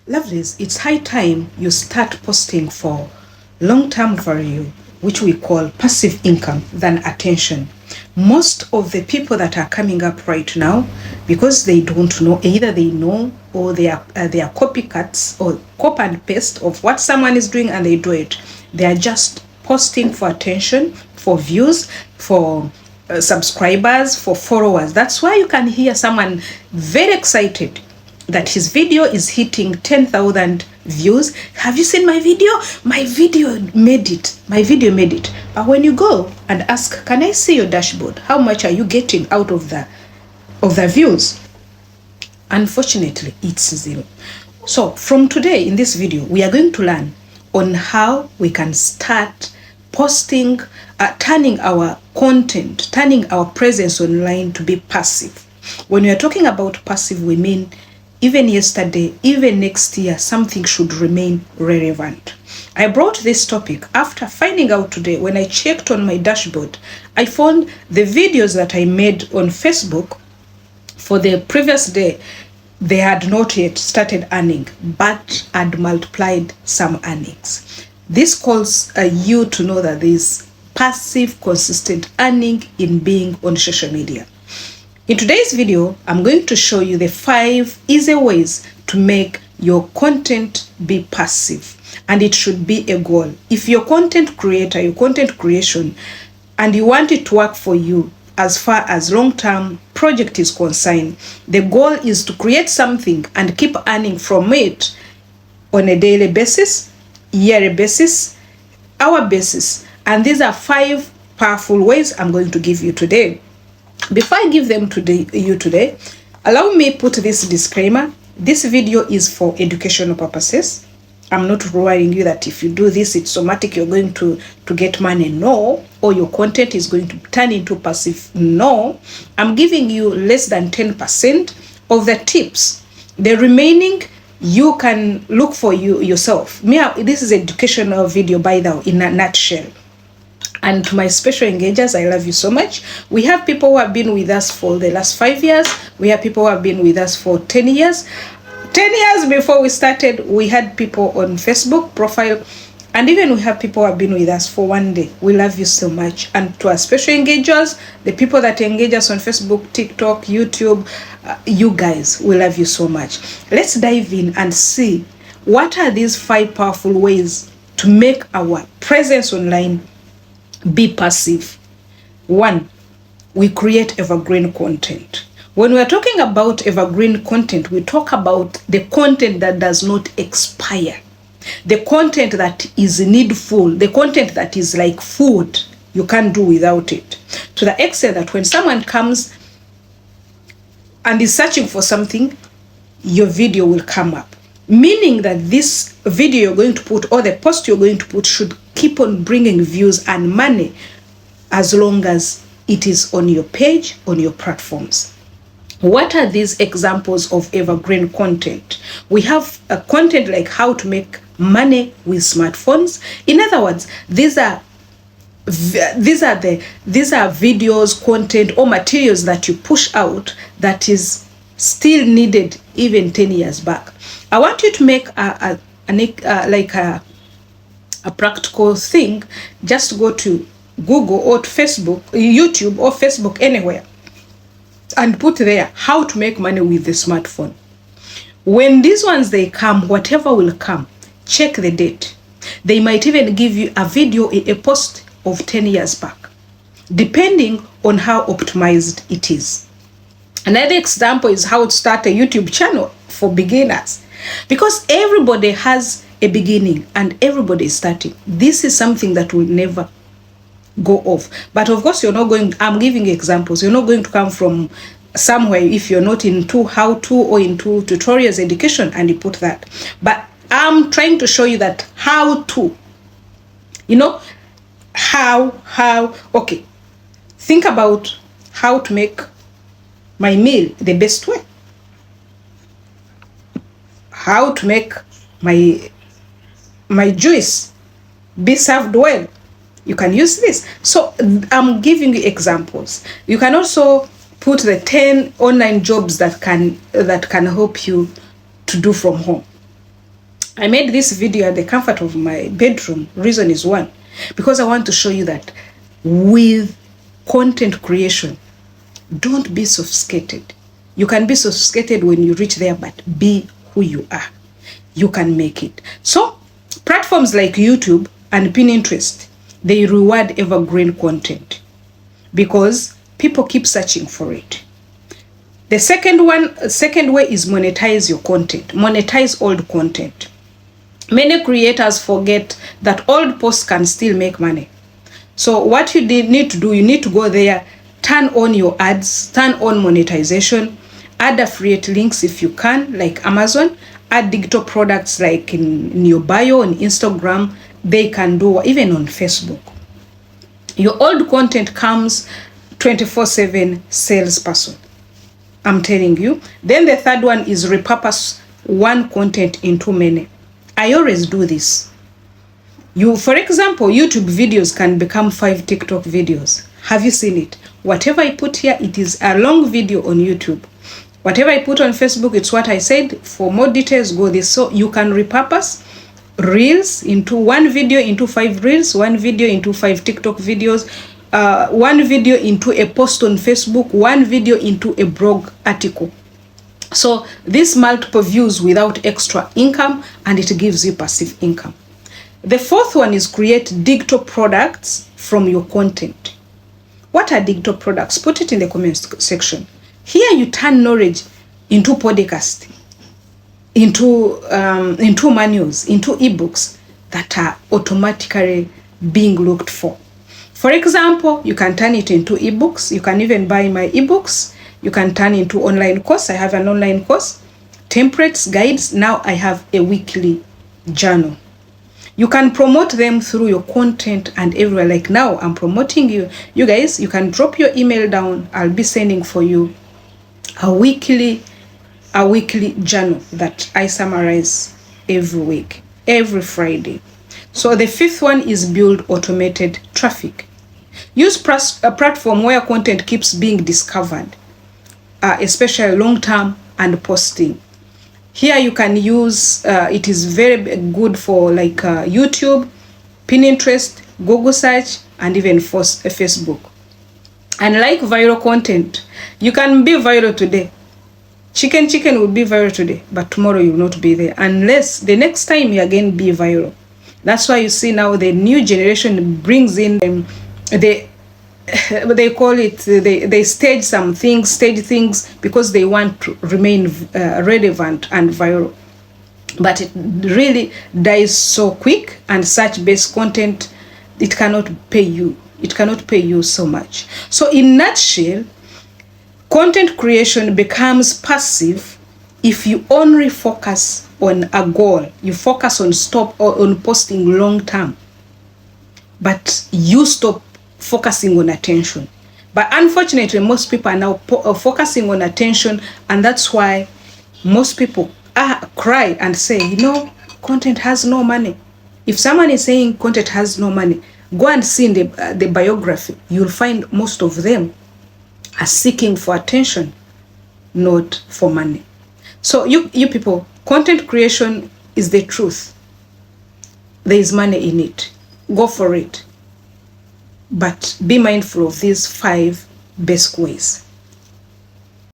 Lovelies, it's high time you start posting for long-term value, which we call passive income, than attention. Most of the people that are coming up right now, because they don't know, either they know or they are copycats or copy and paste of what someone is doing and they do it. They are just posting for attention, for views, for subscribers, for followers. That's why you can hear someone very excited that his video is hitting 10,000 views. Have you seen my video? My video made it. My video made it. But when you go and ask, can I see your dashboard? How much are you getting out of the views? Unfortunately, it's zero. So from today in this video, we are going to learn on how we can start posting, turning our content, turning our presence online to be passive. When we are talking about passive, we mean even yesterday, even next year, something should remain relevant. I brought this topic after finding out today, when I checked on my dashboard, I found the videos that I made on Facebook for the previous day, they had not yet started earning, but had multiplied some earnings. This calls you to know that there is passive, consistent earning in being on social media. In today's video, I'm going to show you the 5 easy ways to make your content be passive. And it should be a goal. If you're a content creator, your content creation, and you want it to work for you as far as long-term project is concerned, the goal is to create something and keep earning from it on a daily basis, yearly basis, hour basis. And these are 5 powerful ways I'm going to give you today. Before I give them to you today, allow me put this disclaimer. This video is for educational purposes. I'm not worrying you that if you do this, it's automatic you're going to get money. No. Or your content is going to turn into passive. No. I'm giving you less than 10% of the tips. The remaining, you can look for yourself. This is an educational video, by the way, in a nutshell. And to my special engagers, I love you so much. We have people who have been with us for the last 5 years. We have people who have been with us for 10 years. 10 years before we started, we had people on Facebook profile. And even we have people who have been with us for 1 day. We love you so much. And to our special engagers, the people that engage us on Facebook, TikTok, YouTube, you guys, we love you so much. Let's dive in and see what are these 5 powerful ways to make our presence online be passive. 1, we create evergreen content. When we are talking about evergreen content, we talk about the content that does not expire, the content that is needful, the content that is like food. You can't do without it. To the extent that when someone comes and is searching for something, your video will come up. Meaning that this video you're going to put, or the post you're going to put, should keep on bringing views and money as long as it is on your page, on your platforms. What are these examples of evergreen content? We have a content like how to make money with smartphones. In other words, these are videos, content, or materials that you push out that is still needed even 10 years back. I want you to make a practical thing. Just go to Google or to Facebook, YouTube or Facebook, anywhere, and put there how to make money with the smartphone. When these ones they come, whatever will come, check the date. They might even give you a video, a post of 10 years back, depending on how optimized it is. Another example is how to start a YouTube channel for beginners, because everybody has a beginning and everybody is starting. This is something that will never go off. But of course, you're not going, I'm giving you examples. You're not going to come from somewhere if you're not into how-to or into tutorials education and you put that. But I'm trying to show you that how to, okay. Think about how to make my meal the best way. How to make my juice be served well. You can use this. So I'm giving you examples. You can also put the 10 online jobs that can help you to do from home. I made this video at the comfort of my bedroom. Reason is one, because I want to show you that with content creation, don't be sophisticated. You can be sophisticated when you reach there, but be who you are. You can make it. So platforms like YouTube and Pinterest, they reward evergreen content because people keep searching for it. The second way is monetize your content. Monetize old content. Many creators forget that old posts can still make money. So what you need to do, you need to go there, turn on your ads, turn on monetization, add affiliate links if you can, like Amazon, add digital products like in your bio on Instagram. They can do even on Facebook. Your old content comes 24/7 salesperson. I'm telling you. Then the third one is repurpose one content into many. I always do this. For example, YouTube videos can become 5 TikTok videos. Have you seen it? Whatever I put here, it is a long video on YouTube. Whatever I put on Facebook, it's what I said. For more details, go this. So you can repurpose reels into one video into 5 reels, one video into 5 TikTok videos, one video into a post on Facebook, one video into a blog article. So this multiple views without extra income, and it gives you passive income. The fourth one is create digital products from your content. What are digital products? Put it in the comments section. Here you turn knowledge into podcast, into manuals, into ebooks that are automatically being looked for. For example, you can turn it into ebooks. You can even buy my ebooks. You can turn into online course. I have an online course, templates, guides. Now I have a weekly journal. You can promote them through your content and everywhere. Like now I'm promoting you. You guys, you can drop your email down. I'll be sending for you a weekly journal that I summarize every week, every Friday. So the fifth one is build automated traffic. Use a platform where content keeps being discovered, especially long-term and posting. Here you can use, it is very good for like YouTube, Pinterest, Google search, and even Facebook. And like viral content, you can be viral today. Chicken will be viral today, but tomorrow you will not be there unless the next time you again be viral. That's why you see now the new generation brings in they call it, they stage things because they want to remain relevant and viral. But it really dies so quick, and such based content, it cannot pay you. It cannot pay you so much. So in nutshell, content creation becomes passive if you only focus on a goal. You focus on posting long term, but you stop focusing on attention. But unfortunately, most people are now focusing on attention, and that's why most people cry and say, content has no money. If someone is saying content has no money, go and see in the biography. You'll find most of them are seeking for attention, not for money. So you people, content creation is the truth. There is money in it. Go for it. But be mindful of these 5 basic ways.